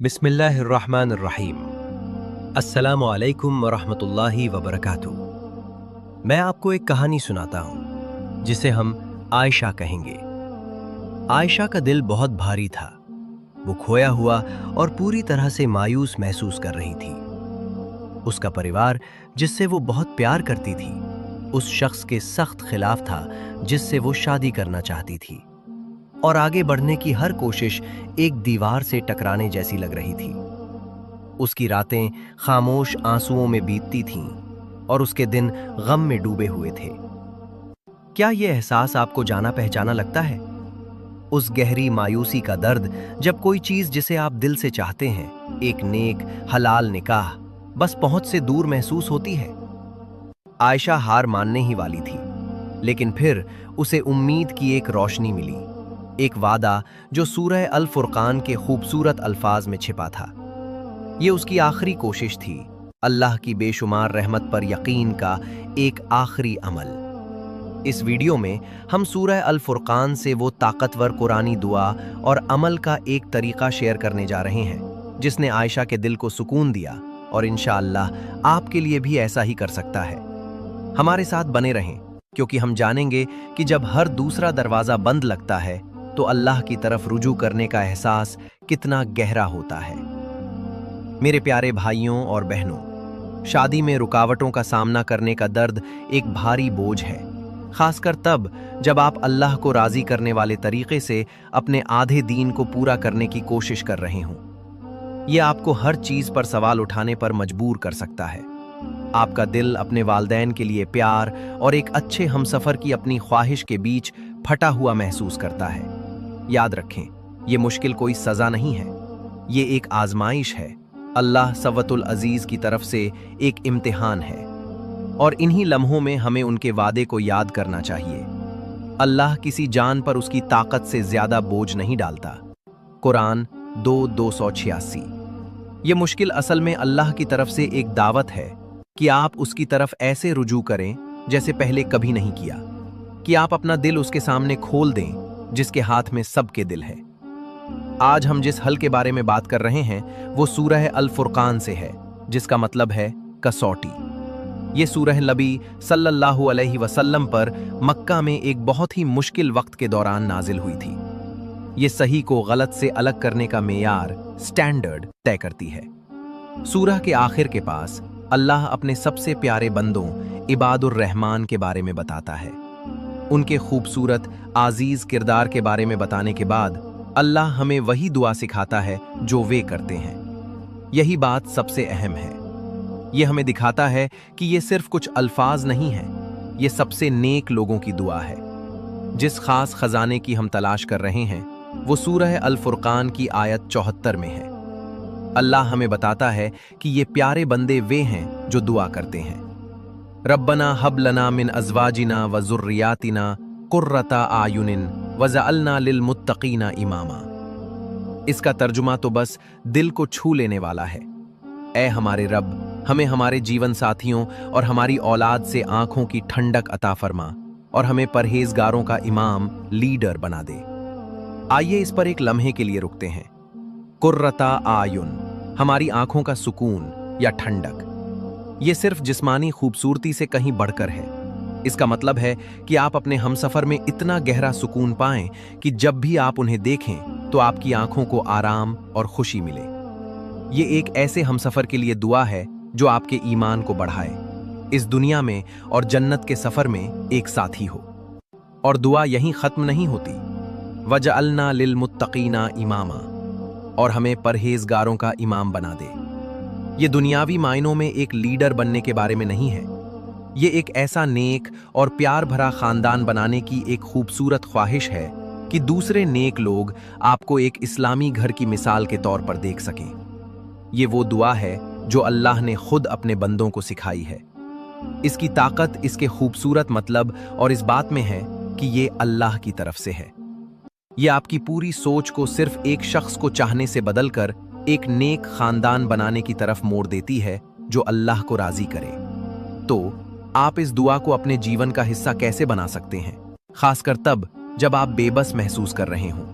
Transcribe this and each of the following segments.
बिस्मिल्लाहिर्रहमानिर्रहीम। अस्सलामु अलैकुम वरहमतुल्लाहि वबरकातुहू। मैं आपको एक कहानी सुनाता हूँ जिसे हम आयशा कहेंगे। आयशा का दिल बहुत भारी था। वो खोया हुआ और पूरी तरह से मायूस महसूस कर रही थी। उसका परिवार जिससे वो बहुत प्यार करती थी, उस शख्स के सख्त खिलाफ था जिससे वो शादी करना चाहती थी, और आगे बढ़ने की हर कोशिश एक दीवार से टकराने जैसी लग रही थी। उसकी रातें खामोश आंसुओं में बीतती थीं और उसके दिन गम में डूबे हुए थे। क्या यह एहसास आपको जाना पहचाना लगता है? उस गहरी मायूसी का दर्द जब कोई चीज जिसे आप दिल से चाहते हैं, एक नेक हलाल निकाह, बस पहुंच से दूर महसूस होती है। आयशा हार मानने ही वाली थी, लेकिन फिर उसे उम्मीद की एक रोशनी मिली, एक वादा जो सूरह अल फुरकान के खूबसूरत अल्फाज में छिपा था। ये उसकी आखिरी कोशिश थी, अल्लाह की बेशुमार रहमत पर यकीन का एक आखिरी अमल। इस वीडियो में हम सूरह अल फुरकान से वो ताकतवर कुरानी दुआ और अमल का एक तरीका शेयर करने जा रहे हैं जिसने आयशा के दिल को सुकून दिया, और इंशाअल्लाह आपके लिए भी ऐसा ही कर सकता है। हमारे साथ बने रहें, क्योंकि हम जानेंगे कि जब हर दूसरा दरवाजा बंद लगता है तो अल्लाह की तरफ रुजू करने का एहसास कितना गहरा होता है। मेरे प्यारे भाइयों और बहनों, शादी में रुकावटों का सामना करने का दर्द एक भारी बोझ है, खासकर तब जब आप अल्लाह को राजी करने वाले तरीके से अपने आधे दीन को पूरा करने की कोशिश कर रहे हों। यह आपको हर चीज पर सवाल उठाने पर मजबूर कर सकता है। आपका दिल अपने वालिदैन के लिए प्यार और एक अच्छे हमसफर की अपनी ख्वाहिश के बीच फटा हुआ महसूस करता है। याद रखें, यह मुश्किल कोई सजा नहीं है, ये एक आजमाइश है। अल्लाह सवतुल अजीज की तरफ से एक इम्तिहान है, और इन्हीं लम्हों में हमें उनके वादे को याद करना चाहिए। अल्लाह किसी जान पर उसकी ताकत से ज्यादा बोझ नहीं डालता। कुरान 2:286। ये मुश्किल असल में अल्लाह की तरफ से एक दावत है कि आप उसकी तरफ ऐसे रुजू करें जैसे पहले कभी नहीं किया, कि आप अपना दिल उसके सामने खोल दें जिसके हाथ में सबके दिल है। आज हम जिस हल के बारे में बात कर रहे हैं वो सूरह अल फुरकान से है, जिसका मतलब है कसौटी। ये सूरह नबी सल्लल्लाहु अलैहि वसल्लम पर मक्का में एक बहुत ही मुश्किल वक्त के दौरान नाजिल हुई थी। ये सही को गलत से अलग करने का मेयार, स्टैंडर्ड तय करती है। सूरह के आखिर के पास अल्लाह अपने सबसे प्यारे बंदों इबादुर रहमान के बारे में बताता है। उनके खूबसूरत आजीज किरदार के बारे में बताने के बाद अल्लाह हमें वही दुआ सिखाता है जो वे करते हैं। यही बात सबसे अहम है। यह हमें दिखाता है कि ये सिर्फ कुछ अल्फाज नहीं है, ये सबसे नेक लोगों की दुआ है। जिस खास खजाने की हम तलाश कर रहे हैं वो सूरह अल फुरकान की आयत 74 में है। अल्लाह हमें बताता है कि ये प्यारे बंदे वे हैं जो दुआ करते हैं, रब्बना हब लना मिन अज़वाजिना व ज़ुर्रियातिना कुर्रता आयुनिन वजअलना लिलमुत्तकीना इमामा। इसका तर्जुमा तो बस दिल को छू लेने वाला है। ऐ हमारे रब, हमें हमारे जीवन साथियों और हमारी औलाद से आंखों की ठंडक अता फरमा, और हमें परहेजगारों का इमाम, लीडर बना दे। आइए इस पर एक लम्हे के लिए रुकते हैं। कुर्रता आयुन, हमारी आंखों का सुकून या ठंडक, ये सिर्फ जिस्मानी खूबसूरती से कहीं बढ़कर है। इसका मतलब है कि आप अपने हमसफर में इतना गहरा सुकून पाएं कि जब भी आप उन्हें देखें तो आपकी आंखों को आराम और खुशी मिले। ये एक ऐसे हमसफर के लिए दुआ है जो आपके ईमान को बढ़ाए, इस दुनिया में और जन्नत के सफर में एक साथी हो। और दुआ यहीं खत्म नहीं होती। वजअलना लिलमुत्तकीना इमामा, और हमें परहेजगारों का इमाम बना दे। ये दुनियावी मायनों में एक लीडर बनने के बारे में नहीं है, ये एक ऐसा नेक और प्यार भरा खानदान बनाने की एक खूबसूरत ख्वाहिश है कि दूसरे नेक लोग आपको एक इस्लामी घर की मिसाल के तौर पर देख सकें। ये वो दुआ है जो अल्लाह ने खुद अपने बंदों को सिखाई है। इसकी ताकत इसके खूबसूरत मतलब और इस बात में है कि ये अल्लाह की तरफ से है। ये आपकी पूरी सोच को सिर्फ एक शख्स को चाहने से बदलकर एक नेक खानदान बनाने की तरफ मोड़ देती है जो अल्लाह को राजी करे। तो आप इस दुआ को अपने जीवन का हिस्सा कैसे बना सकते हैं, खासकर तब जब आप बेबस महसूस कर रहे हों?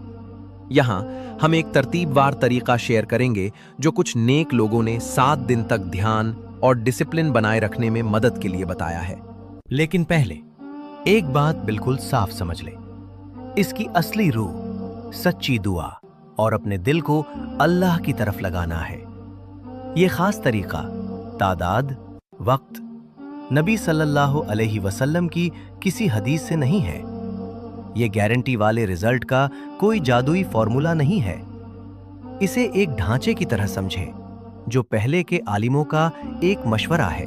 यहाँ हम एक तरतीबवार तरीका शेयर करेंगे जो कुछ नेक लोगों ने 7 दिन तक ध्यान और डिसिप्लिन बनाए रखने में मदद के लिए बताया है। लेकिन पहले एक बात बिल्कुल साफ समझ ले, इसकी असली रूह सच्ची दुआ और अपने दिल को अल्लाह की तरफ लगाना है। ये खास तरीका तादाद, वक्त, नबी सल्लल्लाहु अलैहि वसल्लम की किसी हदीस से नहीं है। ये गारंटी वाले रिजल्ट का कोई जादुई फॉर्मूला नहीं है। इसे एक ढांचे की तरह समझें, जो पहले के आलिमों का एक मशवरा है,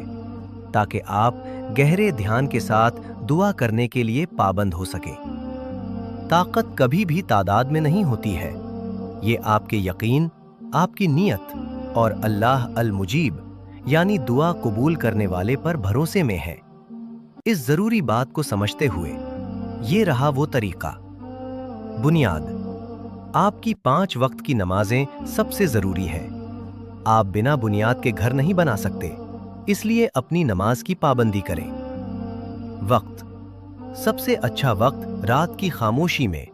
ताकि आप गहरे ध्यान के साथ दुआ करने के लिए पाबंद हो सके। ताकत कभी भी तादाद में नहीं होती है, ये आपके यकीन, आपकी नीयत और अल्लाह अल मुजीब यानी दुआ कबूल करने वाले पर भरोसे में है। इस जरूरी बात को समझते हुए ये रहा वो तरीका। बुनियाद, आपकी 5 वक्त की नमाजें सबसे जरूरी है। आप बिना बुनियाद के घर नहीं बना सकते, इसलिए अपनी नमाज की पाबंदी करें। वक्त, सबसे अच्छा वक्त रात की खामोशी में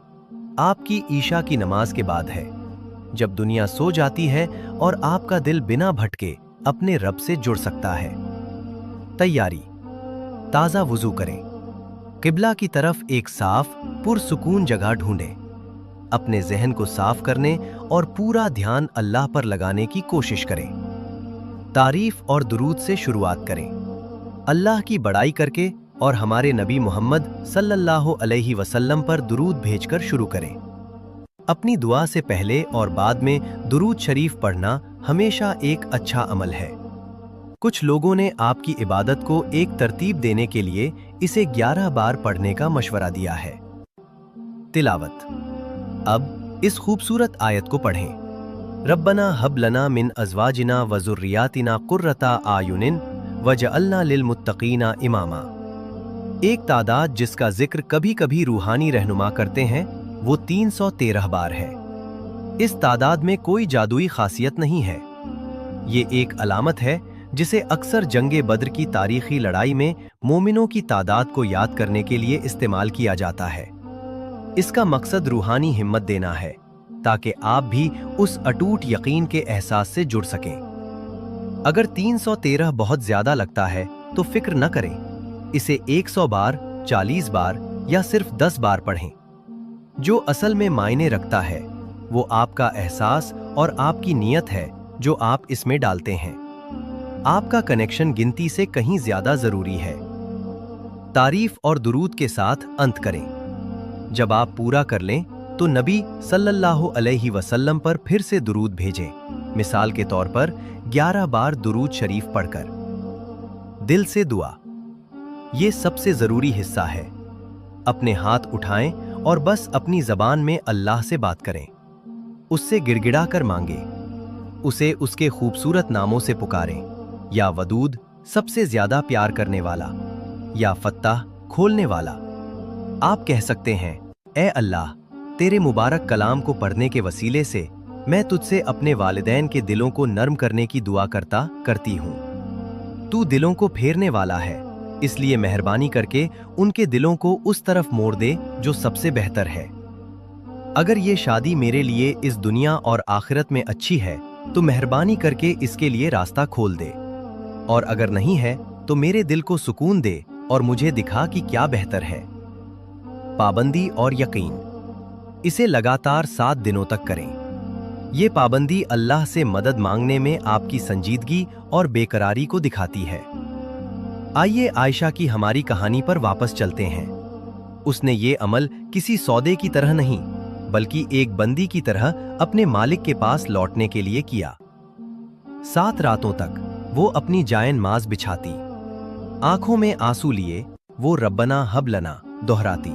आपकी ईशा की नमाज के बाद है, जब दुनिया सो जाती है और आपका दिल बिना भटके अपने रब से जुड़ सकता है। तैयारी, ताज़ा वुजू करें, किबला की तरफ एक साफ पुरसुकून जगह ढूंढें, अपने जहन को साफ करने और पूरा ध्यान अल्लाह पर लगाने की कोशिश करें। तारीफ और दुरूद से शुरुआत करें, अल्लाह की बड़ाई करके और हमारे नबी मोहम्मद सल्लल्लाहु अलैहि वसल्लम पर दुरूद भेजकर शुरू करें। अपनी दुआ से पहले और बाद में दुरूद शरीफ पढ़ना हमेशा एक अच्छा अमल है। कुछ लोगों ने आपकी इबादत को एक तरतीब देने के लिए इसे 11 बार पढ़ने का मशवरा दिया है। तिलावत, अब इस खूबसूरत आयत को पढ़ें। रब्बना हब लना मिन अज़वाजिना व ज़ुर्रियातिना कुर्रता आयुनिन वजअलना लिलमुत्तक़ीना इमामा। एक तादाद जिसका जिक्र कभी कभी रूहानी रहनुमा करते हैं, वो 313 बार है। इस तादाद में कोई जादुई खासियत नहीं है। ये एक अलामत है जिसे अक्सर जंगे बद्र की तारीखी लड़ाई में मोमिनों की तादाद को याद करने के लिए इस्तेमाल किया जाता है। इसका मकसद रूहानी हिम्मत देना है, ताकि आप भी उस अटूट यकीन के एहसास से जुड़ सकें। अगर 313 बहुत ज्यादा लगता है तो फिक्र न करें, इसे 100 बार, 40 बार या सिर्फ 10 बार पढ़ें। जो असल में मायने रखता है वो आपका एहसास और आपकी नीयत है जो आप इसमें डालते हैं। आपका कनेक्शन गिनती से कहीं ज्यादा जरूरी है। तारीफ और दुरूद के साथ अंत करें। जब आप पूरा कर लें तो नबी सल्लल्लाहु अलैहि वसल्लम पर फिर से दुरूद भेजें। मिसाल के तौर पर 11 बार दुरूद शरीफ पढ़कर। दिल से दुआ, ये सबसे जरूरी हिस्सा है। अपने हाथ उठाएं और बस अपनी जबान में अल्लाह से बात करें। उससे गिड़गिड़ा कर मांगे, उसे उसके खूबसूरत नामों से पुकारें, या वदूद सबसे ज्यादा प्यार करने वाला, या फत्ताह खोलने वाला। आप कह सकते हैं, ए अल्लाह, तेरे मुबारक कलाम को पढ़ने के वसीले से मैं तुझसे अपने वालिदैन के दिलों को नर्म करने की दुआ करती हूँ। तू दिलों को फेरने वाला है, इसलिए मेहरबानी करके उनके दिलों को उस तरफ मोड़ दे जो सबसे बेहतर है। अगर ये शादी मेरे लिए इस दुनिया और आखिरत में अच्छी है तो मेहरबानी करके इसके लिए रास्ता खोल दे, और अगर नहीं है तो मेरे दिल को सुकून दे और मुझे दिखा कि क्या बेहतर है। पाबंदी और यकीन, इसे लगातार 7 दिनों तक करें। ये पाबंदी अल्लाह से मदद मांगने में आपकी संजीदगी और बेकरारी को दिखाती है। आइए आयशा की हमारी कहानी पर वापस चलते हैं। उसने ये अमल किसी सौदे की तरह नहीं, बल्कि एक बंदी की तरह अपने मालिक के पास लौटने के लिए किया। 7 रातों तक वो अपनी जायन माज बिछाती, आंखों में आंसू लिए वो रब्बना हब लना दोहराती।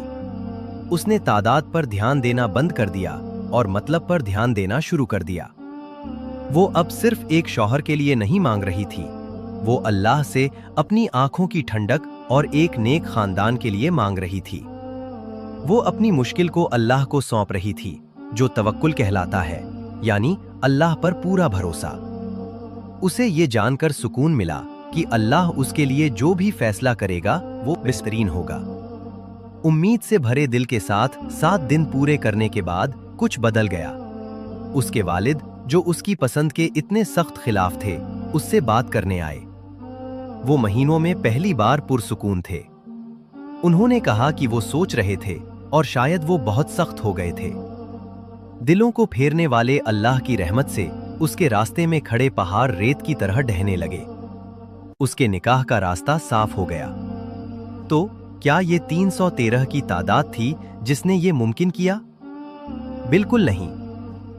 उसने तादाद पर ध्यान देना बंद कर दिया और मतलब पर ध्यान देना शुरू कर दिया। वो अब सिर्फ एक शौहर के लिए नहीं मांग रही थी, वो अल्लाह से अपनी आंखों की ठंडक और एक नेक खानदान के लिए मांग रही थी। वो अपनी मुश्किल को अल्लाह को सौंप रही थी, जो तवक्कुल कहलाता है, यानी अल्लाह पर पूरा भरोसा। उसे ये जानकर सुकून मिला कि अल्लाह उसके लिए जो भी फैसला करेगा वो बेहतरीन होगा। उम्मीद से भरे दिल के साथ 7 दिन पूरे करने के बाद कुछ बदल गया। उसके वालिद, जो उसकी पसंद के इतने सख्त खिलाफ थे, उससे बात करने आए। वो महीनों में पहली बार पुरसुकून थे। उन्होंने कहा कि वो सोच रहे थे और शायद वो बहुत सख्त हो गए थे। दिलों को फेरने वाले अल्लाह की रहमत से उसके रास्ते में खड़े पहाड़ रेत की तरह ढहने लगे। उसके निकाह का रास्ता साफ हो गया। तो क्या ये 313 की तादाद थी जिसने ये मुमकिन किया? बिल्कुल नहीं।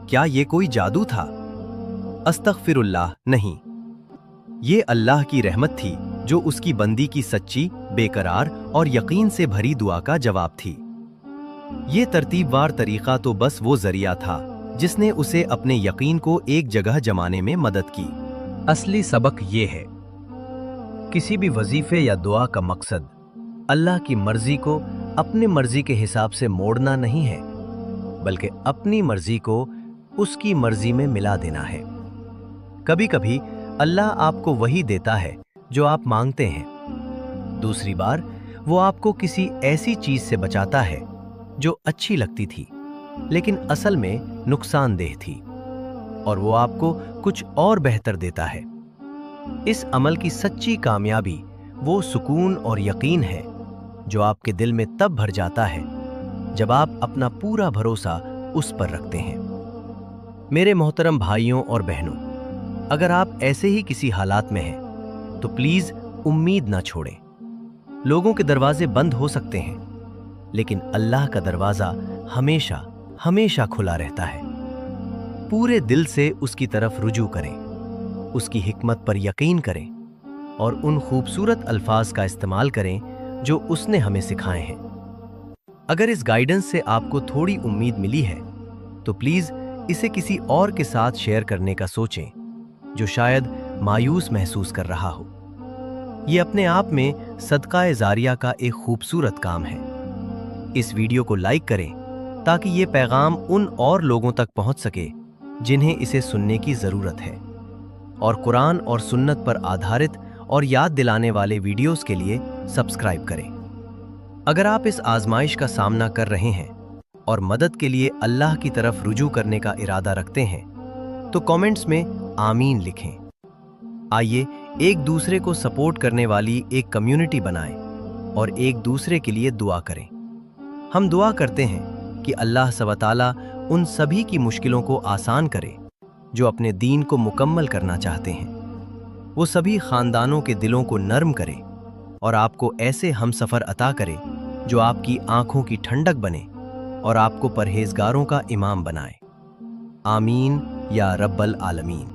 क्या ये कोई जादू था? अस्तगफिरुल्लाह, नहीं। ये अल्लाह की रहमत थी जो उसकी बंदी की सच्ची, बेकरार और यकीन से भरी दुआ का जवाब थी। ये तरतीबवार तरीका तो बस वो जरिया था जिसने उसे अपने यकीन को एक जगह जमाने में मदद की। असली सबक ये है, किसी भी वजीफे या दुआ का मकसद अल्लाह की मर्जी को अपनी मर्जी के हिसाब से मोड़ना नहीं है, बल्कि अपनी मर्जी को उसकी मर्जी में मिला देना है। कभी कभी अल्लाह आपको वही देता है जो आप मांगते हैं। दूसरी बार वो आपको किसी ऐसी चीज से बचाता है जो अच्छी लगती थी लेकिन असल में नुकसानदेह थी, और वो आपको कुछ और बेहतर देता है। इस अमल की सच्ची कामयाबी वो सुकून और यकीन है जो आपके दिल में तब भर जाता है जब आप अपना पूरा भरोसा उस पर रखते हैं। मेरे मोहतरम भाइयों और बहनों, अगर आप ऐसे ही किसी हालात में हैं तो प्लीज उम्मीद ना छोड़ें। लोगों के दरवाजे बंद हो सकते हैं, लेकिन अल्लाह का दरवाजा हमेशा हमेशा खुला रहता है। पूरे दिल से उसकी तरफ रुजू करें, उसकी हिकमत पर यकीन करें और उन खूबसूरत अल्फाज का इस्तेमाल करें जो उसने हमें सिखाए हैं। अगर इस गाइडेंस से आपको थोड़ी उम्मीद मिली है तो प्लीज इसे किसी और के साथ शेयर करने का सोचें जो शायद मायूस महसूस कर रहा हो। यह अपने आप में सदका जारिया का एक खूबसूरत काम है। इस वीडियो को लाइक करें ताकि ये पैगाम उन और लोगों तक पहुंच सके जिन्हें इसे सुनने की जरूरत है। और कुरान और सुन्नत पर आधारित और याद दिलाने वाले वीडियोस के लिए सब्सक्राइब करें। अगर आप इस आजमाइश का सामना कर रहे हैं और मदद के लिए अल्लाह की तरफ रुजू करने का इरादा रखते हैं तो कमेंट्स में आमीन लिखें। आइए एक दूसरे को सपोर्ट करने वाली एक कम्युनिटी बनाएं और एक दूसरे के लिए दुआ करें। हम दुआ करते हैं कि अल्लाह सबहानहू व तआला उन सभी की मुश्किलों को आसान करे जो अपने दीन को मुकम्मल करना चाहते हैं। वो सभी खानदानों के दिलों को नर्म करे और आपको ऐसे हमसफर अता करे जो आपकी आंखों की ठंडक बने और आपको परहेजगारों का इमाम बनाए। आमीन या रब्बल आलमीन।